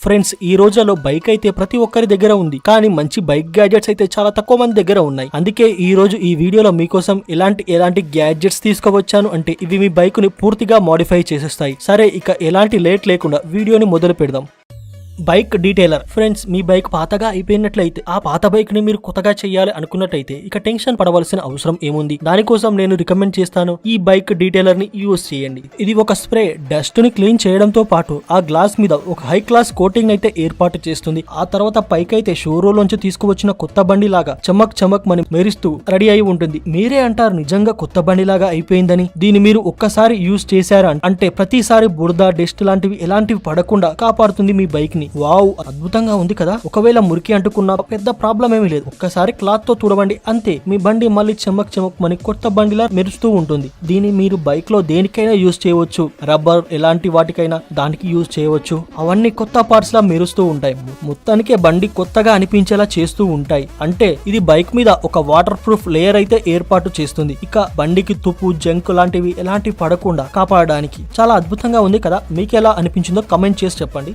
Friends, ఈ రోజుల్లో bike అయితే ప్రతి ఒక్కరి దగ్గర ఉంది. కానీ మంచి బైక్ గ్యాడ్జెట్స్ అయితే చాలా తక్కువ మంది దగ్గర ఉన్నాయి. అందుకే ఈ రోజు ఈ వీడియోలో మీకోసం ఎలాంటి గ్యాడ్జెట్స్ తీసుకువచ్చాను అంటే ఇవి మీ బైక్ ని పూర్తిగా మోడిఫై చేసేస్తాయి. సరే, ఇక ఎలాంటి లేట్ లేకుండా వీడియోని మొదలు పెడదాం. బైక్ డీటెయిలర్. ఫ్రెండ్స్, మీ బైక్ పాతగా అయిపోయినట్లయితే ఆ పాత బైక్ ని మీరు కొత్తగా చేయాలి అనుకున్నట్టయితే ఇక టెన్షన్ పడవలసిన అవసరం ఏముంది. దానికోసం నేను రికమెండ్ చేస్తాను, ఈ బైక్ డీటెయిలర్ ని యూజ్ చేయండి. ఇది ఒక స్ప్రే డస్ట్ ని క్లీన్ చేయడంతో పాటు ఆ గ్లాస్ మీద ఒక హై క్లాస్ కోటింగ్ అయితే ఏర్పాటు చేస్తుంది. ఆ తర్వాత పైకైతే షోరూమ్ నుంచి తీసుకువచ్చిన కొత్త బండి లాగా చమక్ మని మెరుస్తూ రెడీ అయి ఉంటుంది. మీరే అంటారు నిజంగా కొత్త బండి లాగా అయిపోయిందని. దీన్ని మీరు ఒక్కసారి యూజ్ చేశారా అంటే ప్రతిసారి బురద డస్ట్ లాంటివి ఎలాంటివి పడకుండా కాపాడుతుంది మీ బైక్ ని. వావ్, అద్భుతంగా ఉంది కదా. ఒకవేళ మురికి అంటుకున్న పెద్ద ప్రాబ్లం ఏమీ లేదు. ఒక్కసారి క్లాత్ తో తుడవండి, అంతే. మీ బండి మళ్ళీ చమక్ మని కొత్త బండిలా మెరుస్తూ ఉంటుంది. దీన్ని మీరు బైక్ లో దేనికైనా యూజ్ చేయవచ్చు. రబ్బర్ ఎలాంటి వాటికైనా దానికి యూజ్ చేయవచ్చు. అవన్నీ కొత్త పార్ట్స్ లా మెరుస్తూ ఉంటాయి. మొత్తానికే బండి కొత్తగా అనిపించేలా చేస్తూ ఉంటాయి. అంటే ఇది బైక్ మీద ఒక వాటర్ ప్రూఫ్ లేయర్ అయితే ఏర్పాటు చేస్తుంది. ఇక బండికి తుప్పు జంక్ లాంటివి ఎలాంటివి పడకుండా కాపాడడానికి చాలా అద్భుతంగా ఉంది కదా. మీకు ఎలా అనిపించిందో కమెంట్ చేసి చెప్పండి.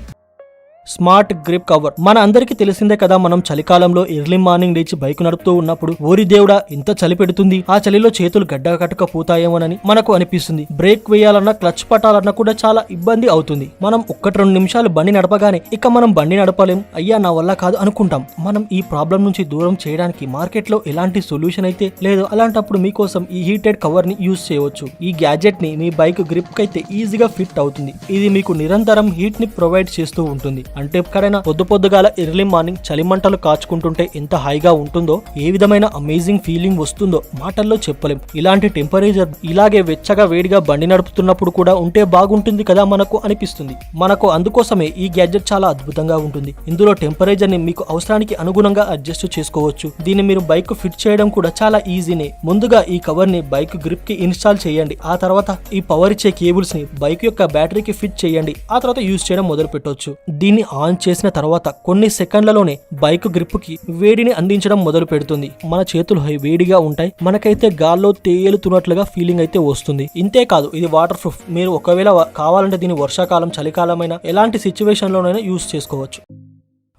Smart grip cover. మన అందరికీ తెలిసిందే కదా, మనం చలికాలంలో ఎర్లీ మార్నింగ్ లేచి బైక్ నడుపుతూ ఉన్నప్పుడు ఓరి దేవుడా ఇంత చలి పెడుతుంది, ఆ చలిలో చేతులు గడ్డ కట్టుకపోతాయేమోనని మనకు అనిపిస్తుంది. బ్రేక్ వేయాలన్నా క్లచ్ పట్టాలన్నా కూడా చాలా ఇబ్బంది అవుతుంది. మనం 1-2 నిమిషాలు బండి నడపగానే ఇక మనం బండి నడపలేం, అయ్యా నా వల్ల కాదు అనుకుంటాం. మనం ఈ ప్రాబ్లం నుంచి దూరం చేయడానికి మార్కెట్ లో ఎలాంటి సొల్యూషన్ అయితే లేదు. అలాంటప్పుడు మీకోసం ఈ హీటెడ్ కవర్ ని యూజ్ చేయవచ్చు. ఈ గ్యాడ్జెట్ ని మీ బైక్ గ్రిప్ కి అయితే ఈజీగా ఫిట్ అవుతుంది. ఇది మీకు నిరంతరం హీట్ ని ప్రొవైడ్ చేస్తూ ఉంటుంది. అంటే ఎక్కడైనా పొద్దుగాల ఎర్లీ మార్నింగ్ చలిమంటలు కాచుకుంటుంటే ఎంత హాయిగా ఉంటుందో, ఏ విధమైన అమేజింగ్ ఫీలింగ్ వస్తుందో మాటల్లో చెప్పలేం. ఇలాంటి టెంపరేచర్ ఇలాగే వెచ్చగా వేడిగా బండి నడుపుతున్నప్పుడు కూడా ఉంటే బాగుంటుంది కదా మనకు అనిపిస్తుంది. మనకు అందుకోసమే ఈ గ్యాడ్జెట్ చాలా అద్భుతంగా ఉంటుంది. ఇందులో టెంపరేచర్ ని మీకు అవసరానికి అనుగుణంగా అడ్జస్ట్ చేసుకోవచ్చు. దీన్ని మీరు బైక్ ఫిట్ చేయడం కూడా చాలా ఈజీనే. ముందుగా ఈ కవర్ ని బైక్ గ్రిప్ కి ఇన్స్టాల్ చేయండి. ఆ తర్వాత ఈ పవర్ ఇచ్చే కేబుల్స్ ని బైక్ యొక్క బ్యాటరీకి ఫిట్ చేయండి. ఆ తర్వాత యూజ్ చేయడం మొదలు పెట్టవచ్చు. దీన్ని ఆన్ చేసిన తర్వాత కొన్ని సెకండ్లలోనే బైక్ గ్రిప్ కి వేడిని అందించడం మొదలు పెడుతుంది. మన చేతులు వేడిగా ఉంటాయి. మనకైతే గాల్లో తేలుతున్నట్లుగా ఫీలింగ్ అయితే వస్తుంది. ఇంతే కాదు, ఇది వాటర్ ప్రూఫ్. మీరు ఒకవేళ కావాలంటే దీన్ని వర్షాకాలం చలికాలం అయినా ఎలాంటి సిచ్యువేషన్ లోనైనా యూజ్ చేసుకోవచ్చు.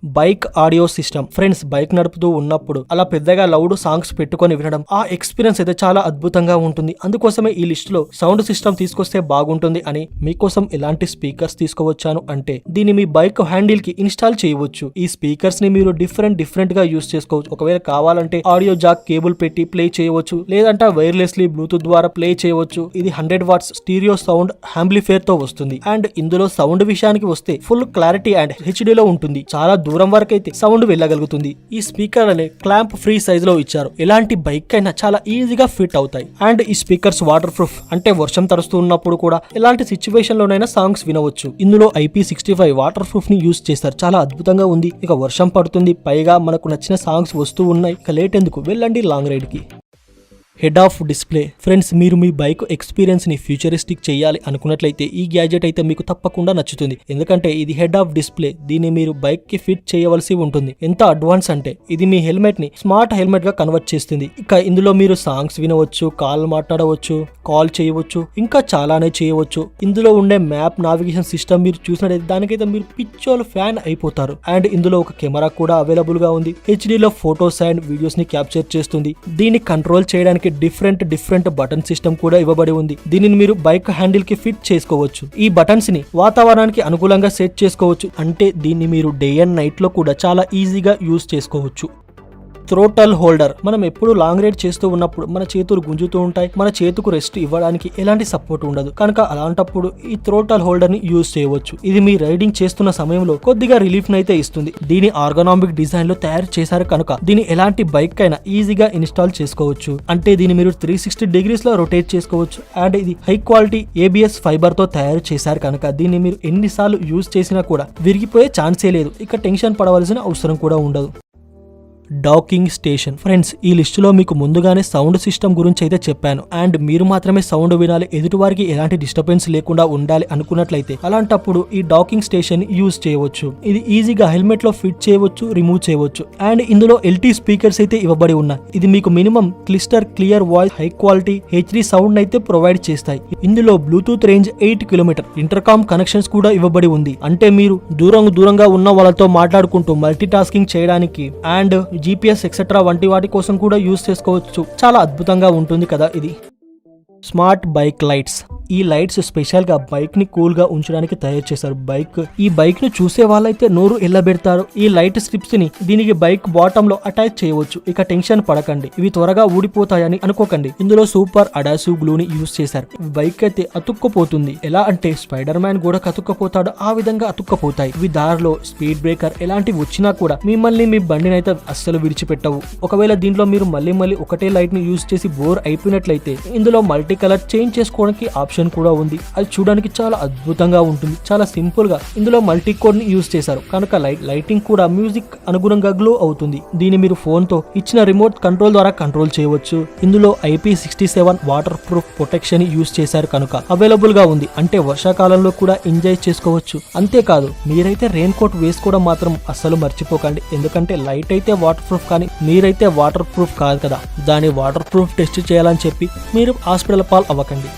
Bike audio system. Friends, bike నడుపుతూ ఉన్నప్పుడు అలా పెద్దగా లౌడ్ సాంగ్స్ పెట్టుకొని వినడం, ఆ ఎక్స్పీరియన్స్ అయితే చాలా అద్భుతంగా ఉంటుంది. అందుకోసమే ఈ లిస్ట్ లో సౌండ్ సిస్టమ్ తీసుకొస్తే బాగుంటుంది అని మీకోసం ఎలాంటి స్పీకర్స్ తీసుకువచ్చాను అంటే దీన్ని మీ బైక్ హ్యాండిల్ కి ఇన్స్టాల్ చేయవచ్చు. ఈ స్పీకర్స్ ని మీరు డిఫరెంట్ గా యూజ్ చేసుకోవచ్చు. ఒకవేళ కావాలంటే ఆడియో జాక్ కేబుల్ పెట్టి ప్లే చేయవచ్చు, లేదంటే వైర్లెస్లీ బ్లూటూత్ ద్వారా ప్లే చేయవచ్చు. ఇది 100 వాట్స్ స్టీరియో సౌండ్ యాంప్లిఫైర్ తో వస్తుంది. అండ్ ఇందులో సౌండ్ విషయానికి వస్తే ఫుల్ క్లారిటీ అండ్ హెచ్డి లో ఉంటుంది. చాలా దూరం వరకు అయితే సౌండ్ వెళ్ళగలుగుతుంది. ఈ స్పీకర్ అనే క్లాంప్ ఫ్రీ సైజ్ లో ఇచ్చారు. ఎలాంటి బైక్ అయినా చాలా ఈజీగా ఫిట్ అవుతాయి. అండ్ ఈ స్పీకర్స్ వాటర్ ప్రూఫ్, అంటే వర్షం తడుస్తూ ఉన్నప్పుడు కూడా ఎలాంటి సిచ్యువేషన్ లోనైనా సాంగ్స్ వినవచ్చు. ఇందులో IP65 వాటర్ ప్రూఫ్ ని యూజ్ చేస్తారు. చాలా అద్భుతంగా ఉంది. ఇక వర్షం పడుతుంది, పైగా మనకు నచ్చిన సాంగ్స్ వస్తూ ఉన్నాయి. ఇక లేట్ ఎందుకు, వెళ్ళండి లాంగ్ రైడ్ కి. Head of display. ఫ్రెండ్స్, మీరు మీ బైక్ ఎక్స్పీరియన్స్ ని ఫ్యూచరిస్టిక్ చేయాలి అనుకున్నట్లయితే ఈ గ్యాడ్జెట్ అయితే మీకు తప్పకుండా నచ్చుతుంది. ఎందుకంటే ఇది హెడ్ ఆఫ్ డిస్ప్లే. దీన్ని మీరు బైక్ కి ఫిట్ చేయవలసి ఉంటుంది. ఎంత అడ్వాన్స్ అంటే ఇది మీ హెల్మెట్ ని స్మార్ట్ హెల్మెట్ గా కన్వర్ట్ చేస్తుంది. ఇక ఇందులో మీరు సాంగ్స్ వినవచ్చు, కాల్ మాట్లాడవచ్చు, కాల్ చేయవచ్చు, ఇంకా చాలానే చేయవచ్చు. ఇందులో ఉండే మ్యాప్ నావిగేషన్ సిస్టమ్ మీరు చూసినట్లయితే దానికైతే మీరు పిచ్చోలు ఫ్యాన్ అయిపోతారు. అండ్ ఇందులో ఒక కెమెరా కూడా అవైలబుల్ గా ఉంది. హెచ్డీలో ఫోటోస్ అండ్ వీడియోస్ ని క్యాప్చర్ చేస్తుంది. దీన్ని కంట్రోల్ చేయడానికి డిఫరెంట్ బటన్ సిస్టమ్ కూడా ఇవ్వబడి ఉంది. దీనిని మీరు బైక్ హ్యాండిల్ కి ఫిట్ చేసుకోవచ్చు. ఈ బటన్స్ ని వాతావరణానికి అనుకూలంగా సెట్ చేసుకోవచ్చు. అంటే దీన్ని మీరు డే అండ్ నైట్ లో కూడా చాలా ఈజీగా యూజ్ చేసుకోవచ్చు. Throttle holder. మనం ఎప్పుడు లాంగ్ రైడ్ చేస్తూ ఉన్నప్పుడు మన చేతులు గుంజుతూ ఉంటాయి. మన చేతుకు రెస్ట్ ఇవ్వడానికి ఎలాంటి సపోర్ట్ ఉండదు. కనుక అలాంటప్పుడు ఈ థ్రోటల్ హోల్డర్ ని యూజ్ చేయవచ్చు. ఇది మీ రైడింగ్ చేస్తున్న సమయంలో కొద్దిగా రిలీఫ్ నైతే ఇస్తుంది. దీని ఆర్గనామిక్ డిజైన్ లో తయారు చేశారు కనుక దీని ఎలాంటి బైక్ అయినా ఈజీగా ఇన్స్టాల్ చేసుకోవచ్చు. అంటే దీన్ని మీరు 360 degrees లో రొటేట్ చేసుకోవచ్చు. అండ్ ఇది హై క్వాలిటీ ABS ఫైబర్ తో తయారు చేశారు కనుక దీన్ని మీరు ఎన్నిసార్లు యూజ్ చేసినా కూడా విరిగిపోయే ఛాన్సే లేదు. ఇక టెన్షన్ పడవలసిన అవసరం కూడా ఉండదు. Docking station. ఫ్రెండ్స్, ఈ లిస్టులో మీకు ముందుగానే సౌండ్ సిస్టమ్ గురించి అయితే చెప్పాను. అండ్ మీరు మాత్రమే సౌండ్ వినాలి, ఎదుటివారికి ఎలాంటి డిస్టర్బెన్స్ లేకుండా ఉండాలి అనుకున్నట్లయితే అలాంటప్పుడు ఈ డాకింగ్ స్టేషన్ యూజ్ చేయవచ్చు. ఇది ఈజీగా హెల్మెట్ లో ఫిట్ చేయవచ్చు, రిమూవ్ చేయవచ్చు. అండ్ ఇందులో ఎల్టీ స్పీకర్స్ అయితే ఇవ్వబడి ఉన్నాయి. ఇది మీకు minimum clear voice, high quality HD sound అయితే ప్రొవైడ్ చేస్తాయి. ఇందులో Bluetooth range 8 kilometre, intercom connections కూడా ఇవ్వబడి ఉంది. అంటే మీరు దూరంగా ఉన్న వాళ్ళతో మాట్లాడుకుంటూ మల్టీ టాస్కింగ్ చేయడానికి అండ్ GPS ఎక్సెట్రా వంటి వాటి కోసం కూడా యూజ్ చేసుకోవచ్చు. చాలా అద్భుతంగా ఉంటుంది కదా ఇది. Smart bike lights. ఈ లైట్స్ స్పెషల్ గా బైక్ ని కూల్ గా ఉంచడానికి తయారు చేశారు. ఈ బైక్ ను చూసే వాళ్ళైతే నోరు ఎల్లబెడతారు. ఈ లైట్ స్ట్రిప్స్ ని దీనికి బైక్ బాటమ్ లో అటాచ్ చేయవచ్చు. ఇక టెన్షన్ పడకండి, ఇవి త్వరగా ఊడిపోతాయని అనుకోకండి. ఇందులో సూపర్ అడాసివ్ గ్లూ ని యూజ్ చేశారు. బైక్ అయితే అతుక్కుపోతుంది. ఎలా అంటే స్పైడర్ మ్యాన్ కూడా అతుక్కపోతాడు, ఆ విధంగా అతుక్కపోతాయి. ఇవి దారిలో స్పీడ్ బ్రేకర్ ఎలాంటివి వచ్చినా కూడా మిమ్మల్ని మీ బండిని అయితే అస్సలు విడిచిపెట్టవు. ఒకవేళ దీంట్లో మీరు మళ్ళీ ఒకటే లైట్ ని యూజ్ చేసి బోర్ అయిపోయినట్లయితే ఇందులో మల్టీ కలర్ చేంజ్ చేసుకోవడానికి ఆప్షన్ కూడా ఉంది. అది చూడడానికి చాలా అద్భుతంగా ఉంటుంది. చాలా సింపుల్ గా ఇందులో మల్టీ కోడ్ ని యూజ్ చేశారు కనుక లైటింగ్ కూడా మ్యూజిక్ అనుగుణంగా గ్లో అవుతుంది. దీన్ని మీరు ఫోన్ తో ఇచ్చిన రిమోట్ కంట్రోల్ ద్వారా కంట్రోల్ చేయవచ్చు. ఇందులో IP67 water proof protection use చేశారు కనుక అవైలబుల్ గా ఉంది. అంటే వర్షాకాలంలో కూడా ఎంజాయ్ చేసుకోవచ్చు. అంతేకాదు, మీరైతే రెయిన్ కోట్ వేసుకోవడం మాత్రం అస్సలు మర్చిపోకండి. ఎందుకంటే లైట్ అయితే వాటర్ ప్రూఫ్, కానీ మీరైతే వాటర్ ప్రూఫ్ కాదు కదా. దాని వాటర్ ప్రూఫ్ టెస్ట్ చేయాలని చెప్పి మీరు హాస్పిటల్ పాల్ అవ్వకండి.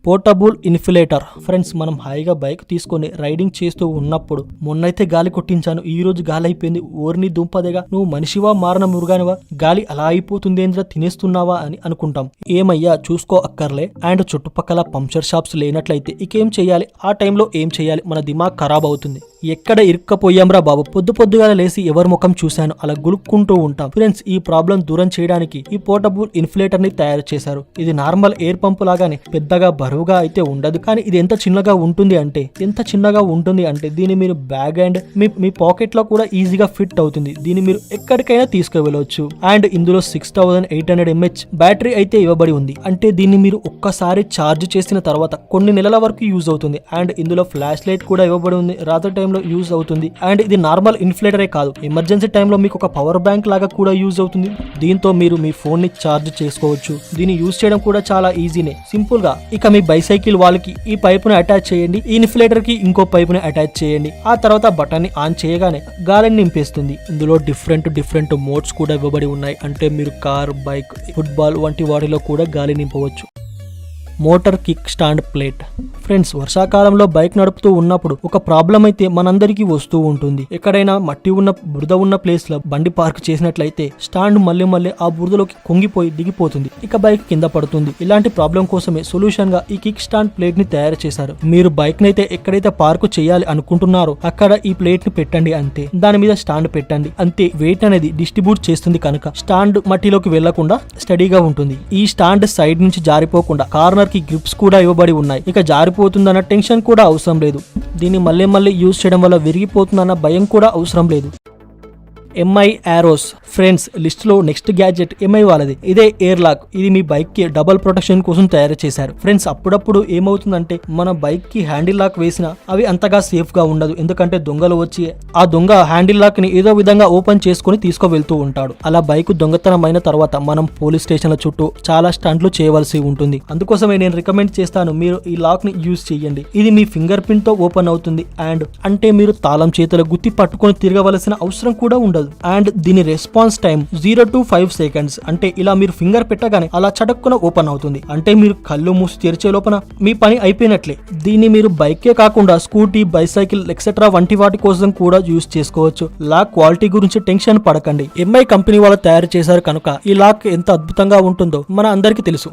Portable inflator. ఫ్రెండ్స్, మనం హాయిగా బైక్ తీసుకొని రైడింగ్ చేస్తూ ఉన్నప్పుడు మొన్నైతే గాలి కొట్టించాను, ఈ రోజు గాలి అయిపోయింది. ఓర్ని దుంపదేగా, నువ్వు మనిషివా మారన మురుగానివా, గాలి అలా అయిపోతుందేంద్రా, తినేస్తున్నావా అని అనుకుంటాం. ఏమయ్యా చూసుకో అక్కర్లే. అండ్ చుట్టుపక్కల పంక్చర్ షాప్స్ లేనట్లయితే ఇకేం చేయాలి? ఆ టైంలో ఏం చేయాలి? మన దిమాగ్ ఖరాబ్ అవుతుంది. ఎక్కడ ఇరుక్కపోయాంరా బాబు, పొద్దుగా లేసి ఎవరి ముఖం చూశాను అలా గులుక్కుంటూ ఉంటాం. ఫ్రెండ్స్, ఈ ప్రాబ్లం దూరం చేయడానికి ఈ పోర్టబుల్ ఇన్ఫ్లేటర్ ని తయారు చేశారు. ఇది నార్మల్ ఎయిర్ పంపు లాగానే పెద్దగా బరువుగా అయితే ఉండదు, కానీ ఇది ఎంత చిన్నగా ఉంటుంది అంటే దీన్ని మీరు బ్యాగ్ అండ్ మీ పాకెట్ లో కూడా ఈజీగా ఫిట్ అవుతుంది. దీన్ని మీరు ఎక్కడికైనా తీసుకువెళ్ళవచ్చు. అండ్ ఇందులో 6800 mAh బ్యాటరీ అయితే ఇవ్వబడి ఉంది. అంటే దీన్ని మీరు ఒక్కసారి ఛార్జ్ చేసిన తర్వాత కొన్ని నెలల వరకు యూజ్ అవుతుంది. అండ్ ఇందులో ఫ్లాష్ లైట్ కూడా ఇవ్వబడి ఉంది, రాత్రి టైంలో యూజ్ అవుతుంది. అండ్ ఇది నార్మల్ ఇన్ఫ్లేటరే కాదు, ఎమర్జెన్సీ టైంలో మీకు ఒక పవర్ బ్యాంక్ లాగా కూడా యూజ్ అవుతుంది. దీంతో మీరు మీ ఫోన్ ని ఛార్జ్ చేసుకోవచ్చు. దీన్ని యూజ్ చేయడం కూడా చాలా ఈజీనే, సింపుల్ గా. ఇక మీ బైసైకిల్ వాళ్ళకి ఈ పైపుని అటాచ్ చేయండి, ఈ ఇన్ఫ్లేటర్ కి ఇంకో పైపుని అటాచ్ చేయండి. ఆ తర్వాత బటన్ ని ఆన్ చేయగానే గాలిని నింపేస్తుంది. ఇందులో డిఫరెంట్ మోడ్స్ కూడా ఇవ్వబడి ఉన్నాయి. అంటే మీరు కార్, బైక్, ఫుట్బాల్ వంటి వాటిలో కూడా గాలి నింపవచ్చు. Motor kick stand plate. Friends, వర్షాకాలంలో బైక్ నడుపుతూ ఉన్నప్పుడు ఒక ప్రాబ్లం అయితే మనందరికీ వస్తూ ఉంటుంది. ఎక్కడైనా మట్టి ఉన్న బురద ఉన్న ప్లేస్ లో బండి పార్క్ చేసినట్లయితే స్టాండ్ మళ్ళీ ఆ బురదలోకి కుంగిపోయి దిగిపోతుంది, ఇక బైక్ కింద పడుతుంది. ఇలాంటి ప్రాబ్లం కోసమే సొల్యూషన్ గా ఈ కిక్ స్టాండ్ ప్లేట్ ని తయారు చేశారు. మీరు బైక్ నైతే ఎక్కడైతే పార్క్ చేయాలి అనుకుంటున్నారో అక్కడ ఈ ప్లేట్ ని పెట్టండి అంతే. దాని మీద స్టాండ్ పెట్టండి అంతే. వెయిట్ అనేది డిస్ట్రిబ్యూట్ చేస్తుంది కనుక స్టాండ్ మట్టిలోకి వెళ్లకుండా స్టడీగా ఉంటుంది. ఈ స్టాండ్ సైడ్ నుంచి జారిపోకుండా కార్నర్ కి గ్రిప్స్ కూడా ఇవ్వబడి ఉన్నాయి. ఇక జారిపోతుందన్న టెన్షన్ కూడా అవసరం లేదు. దీన్ని మళ్ళీ యూజ్ చేయడం వల్ల విరిగిపోతుందన్న భయం కూడా అవసరం లేదు. MI Aorus. ఫ్రెండ్స్, లిస్ట్ లో నెక్స్ట్ గ్యాడ్జెట్ MI వాళ్ళది. ఇదే ఎయిర్ లాక్. ఇది మీ బైక్ కి డబుల్ ప్రొటెక్షన్ కోసం తయారు చేశారు. ఫ్రెండ్స్, అప్పుడప్పుడు ఏమవుతుందంటే మన బైక్ కి హ్యాండిల్ లాక్ వేసినా అవి అంతగా సేఫ్ గా ఉండదు. ఎందుకంటే దొంగలు వచ్చి ఆ దొంగ హ్యాండిల్ లాక్ ని ఏదో విధంగా ఓపెన్ చేసుకుని తీసుకువెళ్తూ ఉంటాడు. అలా బైక్ దొంగతనమైన తర్వాత మనం పోలీస్ స్టేషన్ల చుట్టూ చాలా స్టంట్లు చేయవలసి ఉంటుంది. అందుకోసమే నేను రికమెండ్ చేస్తాను, మీరు ఈ లాక్ ని యూజ్ చేయండి. ఇది మీ ఫింగర్ ప్రింట్ తో ఓపెన్ అవుతుంది. అండ్ అంటే మీరు తాళం చేతుల గుత్తి పట్టుకొని తిరగవలసిన అవసరం కూడా ఉండదు. అండ్ దీని రెస్పాన్స్ టైం 0 to 5 seconds. అంటే ఇలా మీరు ఫింగర్ పెట్టగానే అలా చటుక్కున ఓపెన్ అవుతుంది. అంటే మీరు కళ్ళు మూసి తెరిచే లోపల మీ పని అయిపోయినట్లే. దీన్ని మీరు బైకే కాకుండా స్కూటీ, బైసైకిల్ ఎక్సెట్రా వంటి వాటి కోసం కూడా యూజ్ చేసుకోవచ్చు. లాక్ క్వాలిటీ గురించి టెన్షన్ పడకండి. MI కంపెనీ వాళ్ళు తయారు చేశారు కనుక ఈ లాక్ ఎంత అద్భుతంగా ఉంటుందో మన అందరికీ తెలుసు.